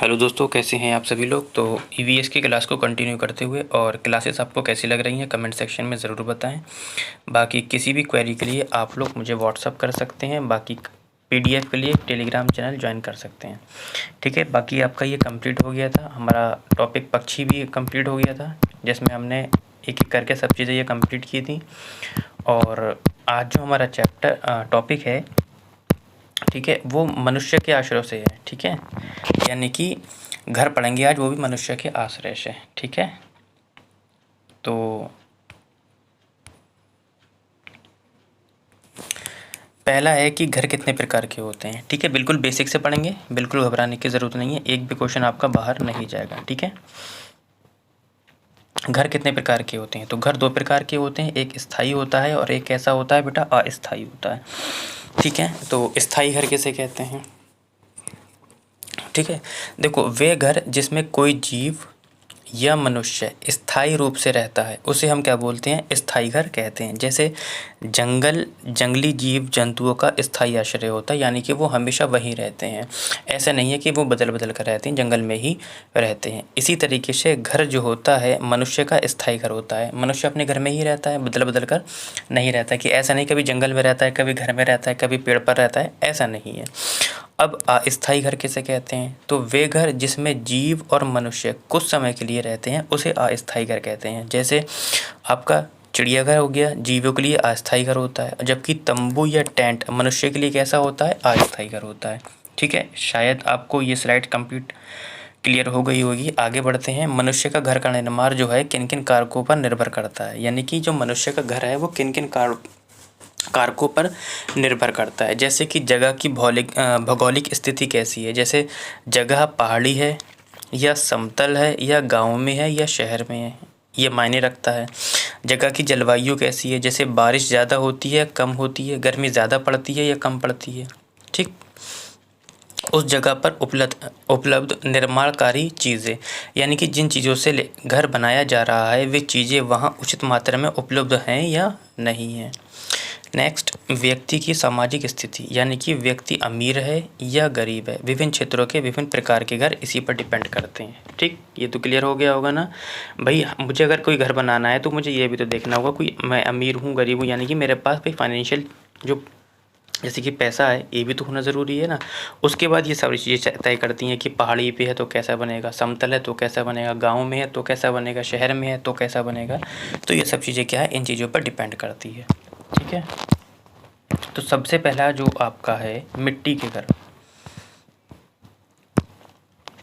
Hello दोस्तों, कैसे हैं आप सभी लोग। तो ईवीएस की क्लास को कंटिन्यू करते हुए और क्लासेस आपको कैसी लग रही हैं कमेंट सेक्शन में ज़रूर बताएं। बाकी किसी भी क्वेरी के लिए आप लोग मुझे व्हाट्सअप कर सकते हैं। बाकी पीडीएफ के लिए टेलीग्राम चैनल ज्वाइन कर सकते हैं। ठीक है, बाकी आपका ये कंप्लीट हो गया था। हमारा टॉपिक पक्षी भी कंप्लीट हो गया था, जिसमें हमने एक एक करके सब चीज़ें ये कंप्लीट की थी। और आज जो हमारा टॉपिक है, ठीक है, वो मनुष्य के आश्रय से है। ठीक है, यानी कि घर पढ़ेंगे आज, वो भी मनुष्य के आश्रय से। ठीक है, तो पहला है कि घर कितने प्रकार के होते हैं। ठीक है, बिल्कुल बेसिक से पढ़ेंगे, बिल्कुल घबराने की ज़रूरत नहीं है, एक भी क्वेश्चन आपका बाहर नहीं जाएगा। ठीक है, घर कितने प्रकार के होते हैं। तो घर दो प्रकार के होते हैं, एक स्थायी होता है और एक कैसा होता है बेटा, अस्थायी होता है। ठीक है, तो स्थायी घर किसे कहते हैं। ठीक है, देखो, वे घर जिसमें कोई जीव या मनुष्य स्थायी रूप से रहता है उसे हम क्या बोलते हैं, स्थायी घर कहते हैं। जैसे जंगली जीव जंतुओं का स्थायी आश्रय होता है, यानी कि वो हमेशा वहीं रहते हैं। ऐसा नहीं है कि वो बदल बदल कर रहते हैं, जंगल में ही रहते हैं। इसी तरीके से घर जो होता है मनुष्य का स्थायी घर होता है। मनुष्य अपने घर में ही रहता है, बदल बदल कर नहीं रहता है, कि ऐसा नहीं कभी जंगल में रहता है, कभी घर में रहता है, कभी पेड़ पर रहता है, ऐसा नहीं है। अब अस्थायी घर किसे कहते हैं, तो वे घर जिसमें जीव और मनुष्य कुछ समय के लिए रहते हैं उसे अस्थायी घर कहते हैं। जैसे आपका चिड़ियाघर हो गया, जीवों के लिए अस्थायी घर होता है, जबकि तंबू या टेंट मनुष्य के लिए कैसा होता है, अस्थायी घर होता है। ठीक है, शायद आपको ये स्लाइड कंप्लीट क्लियर हो गई होगी। आगे बढ़ते हैं। मनुष्य का घर का निर्माण जो है किन किन कारकों पर निर्भर करता है, यानी कि जो मनुष्य का घर है वो किन किन कारकों पर निर्भर करता है। जैसे कि जगह की भौगोलिक स्थिति कैसी है, जैसे जगह पहाड़ी है या समतल है या गांव में है या शहर में है, ये मायने रखता है। जगह की जलवायु कैसी है, जैसे बारिश ज़्यादा होती है कम होती है, गर्मी ज़्यादा पड़ती है या कम पड़ती है। ठीक, उस जगह पर उपलब्ध निर्माणकारी चीज़ें, यानी कि जिन चीज़ों से घर बनाया जा रहा है वे चीज़ें वहाँ उचित मात्रा में उपलब्ध हैं या नहीं हैं। नेक्स्ट, व्यक्ति की सामाजिक स्थिति, यानी कि व्यक्ति अमीर है या गरीब है। विभिन्न क्षेत्रों के विभिन्न प्रकार के घर इसी पर डिपेंड करते हैं। ठीक, ये तो क्लियर हो गया होगा ना भाई। मुझे अगर कोई घर बनाना है तो मुझे ये भी तो देखना होगा कोई मैं अमीर हूँ गरीब हूँ, यानी कि मेरे पास भाई फाइनेंशियल जो जैसे कि पैसा है ये भी तो होना ज़रूरी है ना। उसके बाद ये सारी चीज़ें तय करती हैं कि पहाड़ी पे है तो कैसा बनेगा, समतल है तो कैसा बनेगा, गांव में है तो कैसा बनेगा, शहर में है तो कैसा बनेगा। तो ये सब चीज़ें क्या है, इन चीज़ों पर डिपेंड करती है। ठीक है, तो सबसे पहला जो आपका है मिट्टी के घर।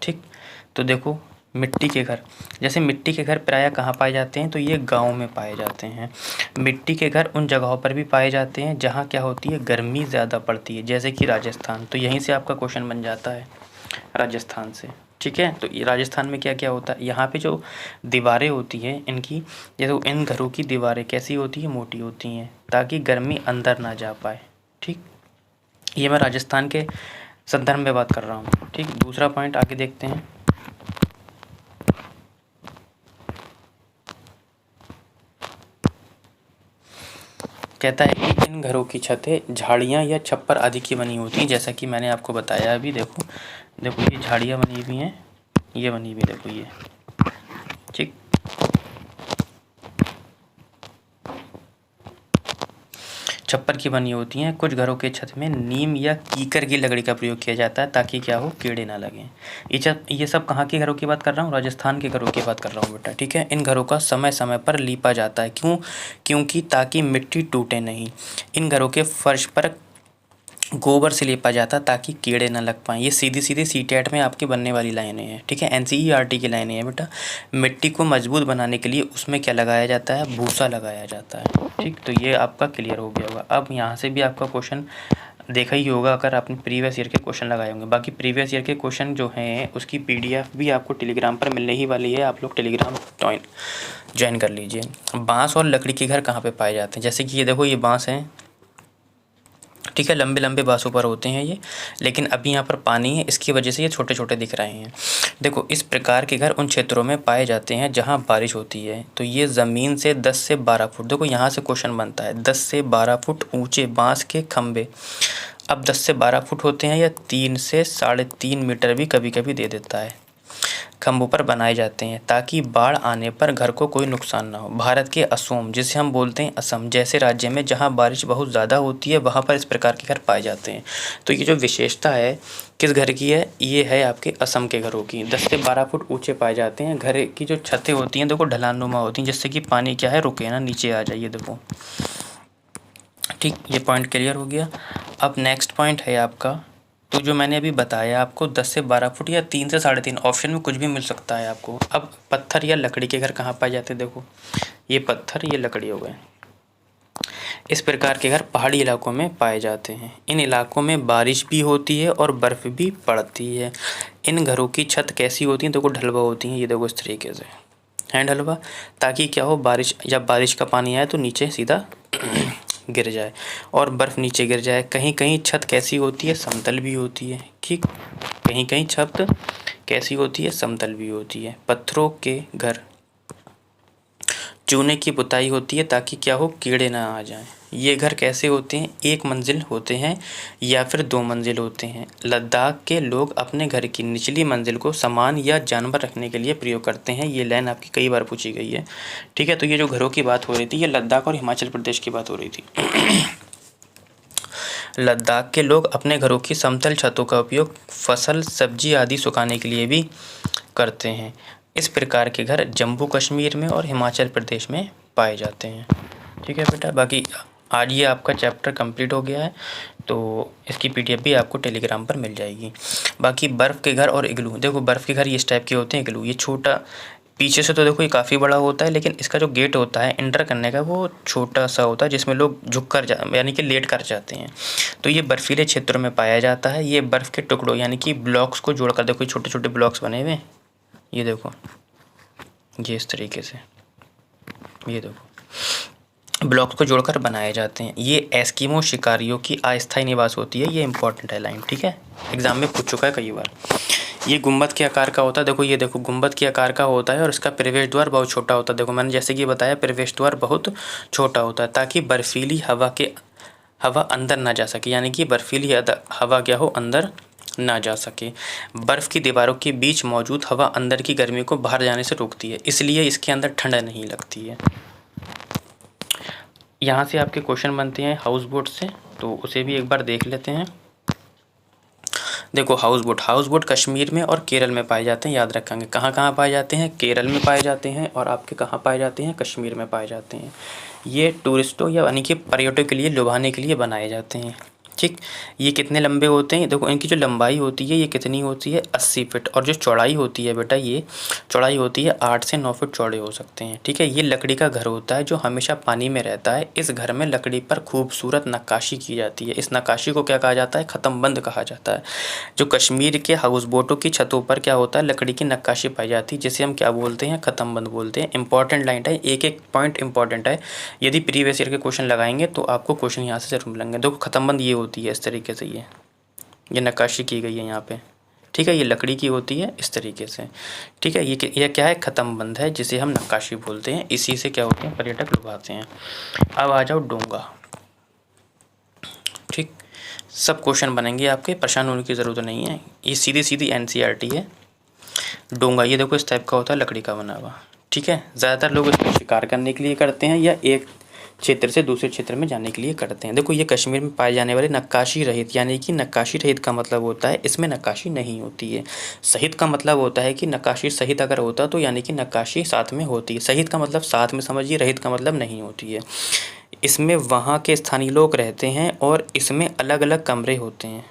ठीक, तो देखो मिट्टी के घर, जैसे मिट्टी के घर प्रायः कहाँ पाए जाते हैं, तो ये गांव में पाए जाते हैं। मिट्टी के घर उन जगहों पर भी पाए जाते हैं जहाँ क्या होती है, गर्मी ज़्यादा पड़ती है, जैसे कि राजस्थान। तो यहीं से आपका क्वेश्चन बन जाता है, राजस्थान से। ठीक है, तो ये राजस्थान में क्या क्या होता है, यहाँ पे जो दीवारें होती हैं इनकी, जैसे इन घरों की दीवारें कैसी होती है, मोटी होती हैं, ताकि गर्मी अंदर ना जा पाए। ठीक, ये मैं राजस्थान के संदर्भ में बात कर रहा हूँ। ठीक, दूसरा पॉइंट आगे देखते हैं। कहता है कि इन घरों की छतें झाड़ियाँ या छप्पर आदि की बनी होती हैं, जैसा कि मैंने आपको बताया अभी। देखो देखो, ये झाड़ियाँ बनी हुई हैं, ये बनी हुई, देखो ये। ठीक, छप्पर की बनी होती हैं। कुछ घरों के छत में नीम या कीकर की लकड़ी का प्रयोग किया जाता है ताकि क्या हो, कीड़े ना लगें। ये सब कहाँ के घरों की बात कर रहा हूँ, राजस्थान के घरों की बात कर रहा हूँ बेटा। ठीक है, इन घरों का समय समय पर लीपा जाता है। क्योंकि ताकि मिट्टी टूटे नहीं। इन घरों के फर्श पर गोबर से लेपा जाता ताकि कीड़े ना लग पाएँ। ये सीधी सीधी सीटेट में आपकी बनने वाली लाइनें हैं। ठीक है, एनसीईआरटी की लाइनें हैं बेटा। मिट्टी को मजबूत बनाने के लिए उसमें क्या लगाया जाता है, भूसा लगाया जाता है। ठीक, तो ये आपका क्लियर हो गया होगा। अब यहाँ से भी आपका क्वेश्चन देखा ही होगा अगर आपने प्रीवियस ईयर के क्वेश्चन लगाए होंगे। बाकी प्रीवियस ईयर के क्वेश्चन जो हैं उसकी पीडीएफ भी आपको टेलीग्राम पर मिलने ही वाली है, आप लोग टेलीग्राम ज्वाइन कर लीजिए। बाँस और लकड़ी के घर कहाँ पे पाए जाते हैं, जैसे कि ये देखो, ये बाँस हैं। ठीक है, लंबे लंबे बाँसों पर होते हैं ये, लेकिन अभी यहाँ पर पानी है, इसकी वजह से ये छोटे छोटे दिख रहे हैं। देखो, इस प्रकार के घर उन क्षेत्रों में पाए जाते हैं जहाँ बारिश होती है। तो ये ज़मीन से 10 से 12 फुट, देखो यहाँ से क्वेश्चन बनता है, 10 से 12 फुट ऊंचे बाँस के खंभे अब 10 से 12 फुट होते हैं या 3 से 3.5 मीटर भी कभी कभी दे देता है। खंभों पर बनाए जाते हैं ताकि बाढ़ आने पर घर को कोई नुकसान ना हो। भारत के असोम, जिसे हम बोलते हैं असम जैसे राज्य में जहाँ बारिश बहुत ज़्यादा होती है, वहाँ पर इस प्रकार के घर पाए जाते हैं। तो ये जो विशेषता है किस घर की है, ये है आपके असम के घरों की। 10 से 12 फुट ऊंचे पाए जाते हैं। घर की जो छतें होती हैं देखो ढलानुमा होती हैं, जिससे कि पानी क्या है रुके ना, नीचे आ जाइए देखो। ठीक, ये पॉइंट क्लियर हो गया। अब नेक्स्ट पॉइंट है आपका, तो जो मैंने अभी बताया आपको 10 से 12 फुट या 3 से 3.5, ऑप्शन में कुछ भी मिल सकता है आपको। अब पत्थर या लकड़ी के घर कहाँ पाए जाते हैं, देखो ये पत्थर ये लकड़ी हो गए। इस प्रकार के घर पहाड़ी इलाकों में पाए जाते हैं। इन इलाकों में बारिश भी होती है और बर्फ़ भी पड़ती है। इन घरों की छत कैसी होती है, देखो ढलवा होती हैं, ये देखो इस तरीके से है ढलवा, ताकि क्या हो, बारिश जब बारिश का पानी आए तो नीचे सीधा गिर जाए और बर्फ़ नीचे गिर जाए। कहीं कहीं छत कैसी होती है, समतल भी होती है। ठीक, कहीं कहीं छत कैसी होती है, समतल भी होती है। पत्थरों के घर, चूने की पुताई होती है ताकि क्या हो, कीड़े ना आ जाएं। ये घर कैसे होते हैं, एक मंजिल होते हैं या फिर 2 मंजिल होते हैं। लद्दाख के लोग अपने घर की निचली मंजिल को सामान या जानवर रखने के लिए प्रयोग करते हैं। ये लाइन आपकी कई बार पूछी गई है। ठीक है, तो ये जो घरों की बात हो रही थी, ये लद्दाख और हिमाचल प्रदेश की बात हो रही थी। लद्दाख के लोग अपने घरों की समतल छतों का उपयोग फसल, सब्जी आदि सुखाने के लिए भी करते हैं। इस प्रकार के घर जम्मू कश्मीर में और हिमाचल प्रदेश में पाए जाते हैं। ठीक है बेटा, बाकी आज ये आपका चैप्टर कंप्लीट हो गया है, तो इसकी पीडीएफ भी आपको टेलीग्राम पर मिल जाएगी। बाकी बर्फ़ के घर और इग्लू, देखो बर्फ़ के घर इस टाइप के होते हैं। इग्लू ये छोटा, पीछे से तो देखो ये काफ़ी बड़ा होता है, लेकिन इसका जो गेट होता है एंटर करने का वो छोटा सा होता है, जिसमें लोग झुक कर यानी कि लेट कर जाते हैं। तो ये बर्फीले क्षेत्रों में पाया जाता है। ये बर्फ़ के टुकड़ों यानी कि ब्लॉक्स को जोड़कर, देखो छोटे छोटे ब्लॉक्स बने हुए हैं, ये देखो ये इस तरीके से, ये देखो ब्लॉक्स को जोड़कर बनाए जाते हैं। ये एस्किमो शिकारियों की अस्थायी निवास होती है। ये इंपॉर्टेंट है लाइन, ठीक है, एग्जाम में पूछ चुका है कई बार। ये गुंबद के आकार का होता है, देखो ये देखो गुंबद के आकार का होता है और इसका प्रवेश द्वार बहुत छोटा होता है। देखो मैंने जैसे कि बताया प्रवेश द्वार बहुत छोटा होता है ताकि बर्फीली हवा अंदर ना जा सके, यानी कि बर्फीली हवा क्या हो, अंदर ना जा सके। बर्फ़ की दीवारों के बीच मौजूद हवा अंदर की गर्मी को बाहर जाने से रोकती है, इसलिए इसके अंदर ठंड नहीं लगती है। यहाँ से आपके क्वेश्चन बनते हैं हाउस बोट से, तो उसे भी एक बार देख लेते हैं। देखो हाउस बोट कश्मीर में और केरल में पाए जाते हैं, याद रखेंगे। कहाँ कहाँ पाए जाते हैं, केरल में पाए जाते हैं और आपके कहाँ पाए जाते हैं, कश्मीर में पाए जाते हैं। ये टूरिस्टों या यानी कि पर्यटकों के लिए लुभाने के लिए बनाए जाते हैं। ठीक, ये कितने लंबे होते हैं, देखो इनकी जो लंबाई होती है ये कितनी होती है, 80 फीट, और जो चौड़ाई होती है बेटा, ये चौड़ाई होती है 8 से 9 फीट चौड़े हो सकते हैं। ठीक है, ये लकड़ी का घर होता है जो हमेशा पानी में रहता है। इस घर में लकड़ी पर खूबसूरत नक्काशी की जाती है। इस नक्काशी को क्या कहा जाता है, ख़त्मबंद कहा जाता है। जो कश्मीर के हाउस बोटों की छतों पर क्या होता है, लकड़ी की नक्काशी पाई जाती है, जिसे हम क्या बोलते हैं, ख़त्मबंद बोलते हैं। इंपॉर्टेंट लाइन है, एक एक पॉइंट इंपॉर्टेंट है। यदि प्रीवियस ईयर के क्वेश्चन लगाएंगे तो आपको क्वेश्चन यहाँ से जरूर मिलेंगे। देखो ख़त्मबंद ये होती है इस तरीके से, ये नक्काशी की गई है यहाँ पे। ठीक है, ये लकड़ी की होती है इस तरीके से। ठीक है, ये क्या है, ख़त्मबंद है, जिसे हम नक्काशी बोलते हैं। इसी से क्या होते हैं, पर्यटक लुभाते हैं। अब आ जाओ डोंगा। ठीक, सब क्वेश्चन बनेंगे आपके, परेशान होने की ज़रूरत नहीं है, ये सीधी सीधी एनसीईआरटी है। डोंगा ये देखो इस टाइप का होता है, लकड़ी का बना हुआ। ठीक है, ज़्यादातर लोग इसको शिकार करने के लिए करते हैं या एक क्षेत्र से दूसरे क्षेत्र में जाने के लिए करते हैं। देखो ये कश्मीर में पाए जाने वाले नक्काशी रहित, यानी कि नक्काशी रहित का मतलब होता है इसमें नक्काशी नहीं होती है। सहित का मतलब होता है कि नक्काशी सहित अगर होता तो यानी कि नक्काशी साथ में होती है। सहित का मतलब साथ में समझिए, रहित का मतलब नहीं होती है। इसमें वहाँ के स्थानीय लोग रहते हैं और इसमें अलग अलग कमरे होते हैं।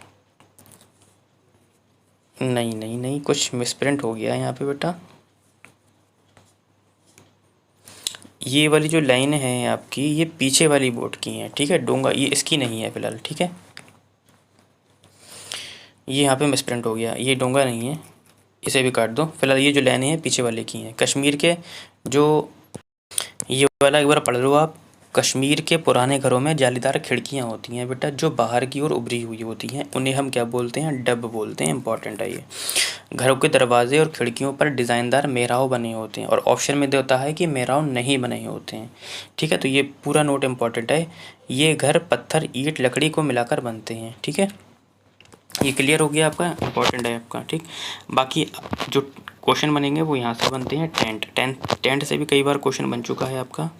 नहीं नहीं नहीं, कुछ मिसप्रिंट हो गया है यहाँ पे बेटा। ये वाली जो लाइन है आपकी, ये पीछे वाली बोट की है। ठीक है, डोंगा ये इसकी नहीं है फिलहाल। ठीक है, ये यहाँ पे मिसप्रिंट हो गया, ये डोंगा नहीं है, इसे भी काट दो। फिलहाल ये जो लाइनें हैं पीछे वाले की हैं। कश्मीर के जो ये वाला एक बार पढ़ लो आप। कश्मीर के पुराने घरों में जालीदार खिड़कियाँ होती हैं बेटा, जो बाहर की ओर उभरी हुई होती हैं, उन्हें हम क्या बोलते हैं, डब बोलते हैं। इंपॉर्टेंट है ये। घरों के दरवाजे और खिड़कियों पर डिज़ाइनदार मेहराव बने होते हैं, और ऑप्शन में देता है कि मेहराव नहीं बने होते हैं। ठीक है, तो ये पूरा नोट इंपॉर्टेंट है। ये घर पत्थर, ईंट, लकड़ी को मिलाकर बनते हैं। ठीक है, ये क्लियर हो गया आपका, इंपॉर्टेंट है आपका। ठीक, बाकी जो क्वेश्चन बनेंगे वो यहाँ से बनते हैं। टेंट से भी कई बार क्वेश्चन बन चुका है आपका।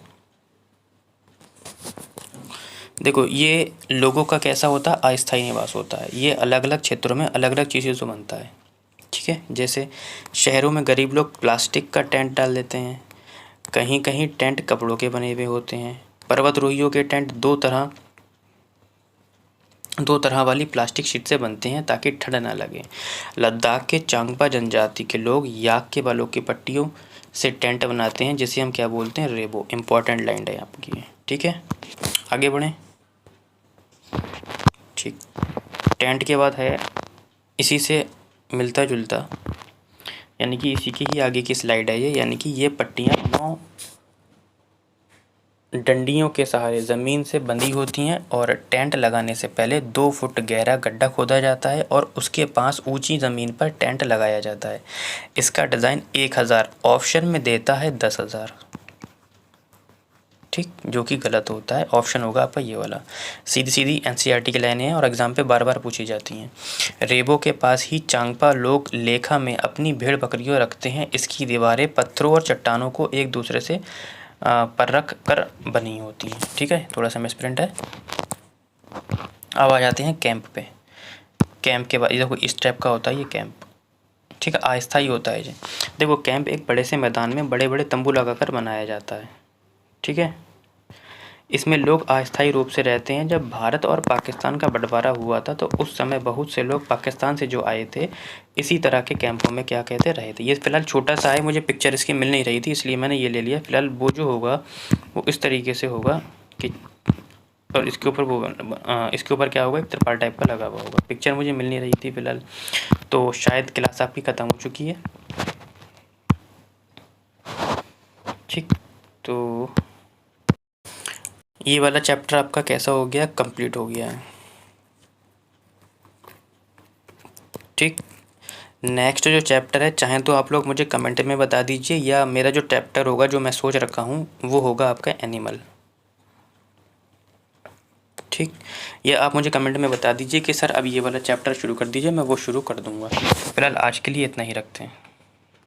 देखो, ये लोगों का कैसा होता है, अस्थायी निवास होता है। ये अलग अलग क्षेत्रों में अलग अलग चीज़ों से बनता है। ठीक है, जैसे शहरों में गरीब लोग प्लास्टिक का टेंट डाल देते हैं, कहीं कहीं टेंट कपड़ों के बने हुए होते हैं। पर्वतारोहियों के टेंट दो तरह वाली प्लास्टिक शीट से बनते हैं ताकि ठंड ना लगे। लद्दाख के चांगपा जनजाति के लोग याक के बालों की पट्टियों से टेंट बनाते हैं, जिसे हम क्या बोलते हैं, रेबो। इंपॉर्टेंट लाइन है आपकी। ठीक है, आगे बढ़ें। ठीक, टेंट के बाद है इसी से मिलता जुलता, यानी कि इसी की ही आगे की स्लाइड है ये, यानी कि ये पट्टियाँ 9 डंडियों के सहारे ज़मीन से बंधी होती हैं और टेंट लगाने से पहले 2 फुट गहरा गड्ढा खोदा जाता है और उसके पास ऊंची ज़मीन पर टेंट लगाया जाता है। इसका डिज़ाइन 1000, ऑप्शन में देता है 10,000। ठीक, जो कि गलत होता है। ऑप्शन होगा आपका ये वाला। सीधी सीधी एनसीईआरटी की लाइनें हैं और एग्ज़ाम पे बार बार पूछी जाती हैं। रेबो के पास ही चांगपा लोग लेखा में अपनी भेड़ बकरियों रखते हैं। इसकी दीवारें पत्थरों और चट्टानों को एक दूसरे से पर रख कर बनी होती हैं। ठीक है, थोड़ा सा मिसप्रिंट है। अब आ जाते हैं कैंप पे। कैंप के बाद देखो इस टाइप का होता है ये कैंप। ठीक है, अस्थायी होता है ये। देखो, कैंप एक बड़े से मैदान में बड़े बड़े तंबू लगाकर बनाया जाता है। ठीक है, इसमें लोग अस्थायी रूप से रहते हैं। जब भारत और पाकिस्तान का बंटवारा हुआ था तो उस समय बहुत से लोग पाकिस्तान से जो आए थे इसी तरह के कैंपों में क्या कहते रहे थे। ये फ़िलहाल छोटा सा है, मुझे पिक्चर इसकी मिल नहीं रही थी इसलिए मैंने ये ले लिया। फ़िलहाल वो जो होगा वो इस तरीके से होगा कि, और इसके ऊपर वो इसके ऊपर क्या होगा, एक त्रिपाल टाइप का लगा हुआ होगा। पिक्चर मुझे मिल नहीं रही थी फ़िलहाल, तो शायद क्लास आपकी ख़त्म हो चुकी है। ठीक, तो ये वाला चैप्टर आपका कैसा हो गया, कंप्लीट हो गया है। ठीक, नेक्स्ट जो चैप्टर है, चाहे तो आप लोग मुझे कमेंट में बता दीजिए, या मेरा जो चैप्टर होगा जो मैं सोच रखा हूँ वो होगा आपका एनिमल। ठीक, या आप मुझे कमेंट में बता दीजिए कि सर अब ये वाला चैप्टर शुरू कर दीजिए, मैं वो शुरू कर दूँगा। फिलहाल आज के लिए इतना ही रखते हैं।